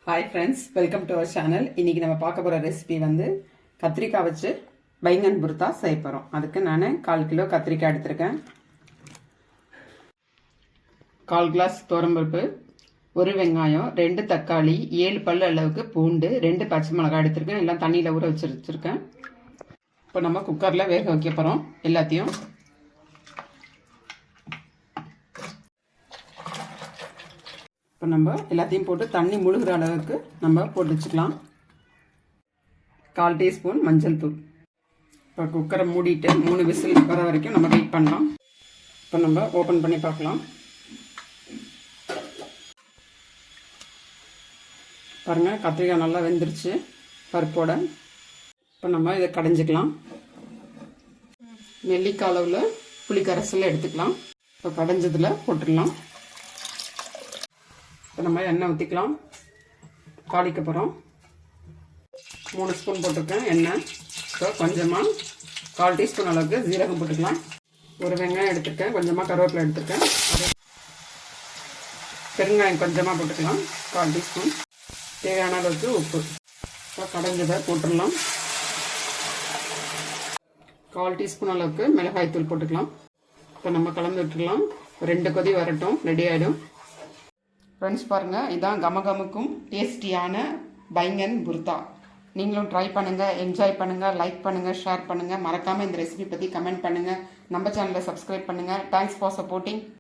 Hi friends, welcome to our channel. இன்றைக்கி நம்ம பார்க்க போகிற ரெசிபி வந்து கத்திரிக்காய் வச்சு பைங்கன் புர்தா செய்ய போகிறோம். அதுக்கு நான் 1/4 கிலோ கத்திரிக்காய் எடுத்திருக்கேன், 1/4 கிளாஸ் துவரம்பருப்பு, 1 வெங்காயம், 2 தக்காளி, 7 பல் அளவுக்கு பூண்டு, 2 பச்சை மிளகாய் எடுத்திருக்கேன். எல்லாம் தண்ணியில் ஊற வச்சுருக்கேன். இப்போ நம்ம குக்கரில் வேக வைக்க போகிறோம் எல்லாத்தையும். இப்போ நம்ம எல்லாத்தையும் போட்டு தண்ணி முழுகிற அளவுக்கு நம்ம போட்டு வச்சுக்கலாம். 1/4 டீஸ்பூன் மஞ்சள் தூள். இப்போ குக்கரை மூடிட்டு 3 விசில் வர வரைக்கும் நம்ம வெயிட் பண்ணலாம். இப்போ நம்ம ஓப்பன் பண்ணி பார்க்கலாம். பாருங்கள், கத்திரிக்காய் நல்லா வெந்துருச்சு பருப்போட. இப்போ நம்ம இதை கடைஞ்சிக்கலாம். நெல்லிக்காய் அளவில் புளி கரைசல் எடுத்துக்கலாம். இப்போ கடைஞ்சதில் போட்டுடலாம். இப்போ நம்ம எண்ணெய் ஊற்றிக்கலாம். தாளிக்க போகிறோம். 3 ஸ்பூன் போட்டிருக்கேன் எண்ணெய். இப்போ கொஞ்சமாக 1/4 டீஸ்பூன் அளவுக்கு ஜீரகம் போட்டுக்கலாம். 1 வெங்காயம் எடுத்துருக்கேன், கொஞ்சமாக கருவேப்பிலை எடுத்துருக்கேன். பெருங்காயம் கொஞ்சமாக போட்டுக்கலாம், 1/4 டீஸ்பூன். தேவையான அளவுக்கு உப்பு. இப்போ கடைஞ்சதை போட்டுடலாம். 1/4 டீஸ்பூன் அளவுக்கு மிளகாய்த்தூள் போட்டுக்கலாம். இப்போ நம்ம கலந்து விட்டுடலாம். 2 கொதி வரட்டும், ரெடி ஆகிடும். ஃப்ரெண்ட்ஸ் பாருங்கள், இதான் கமகமுக்கும் டேஸ்டியான பைங்கன் புர்தா. நீங்களும் ட்ரை பண்ணுங்கள், என்ஜாய் பண்ணுங்கள், லைக் பண்ணுங்கள், ஷேர் பண்ணுங்கள். மறக்காமல் இந்த ரெசிபி பற்றி கமெண்ட் பண்ணுங்கள். நம்ம சேனலை சப்ஸ்கிரைப் பண்ணுங்கள். Thanks for supporting.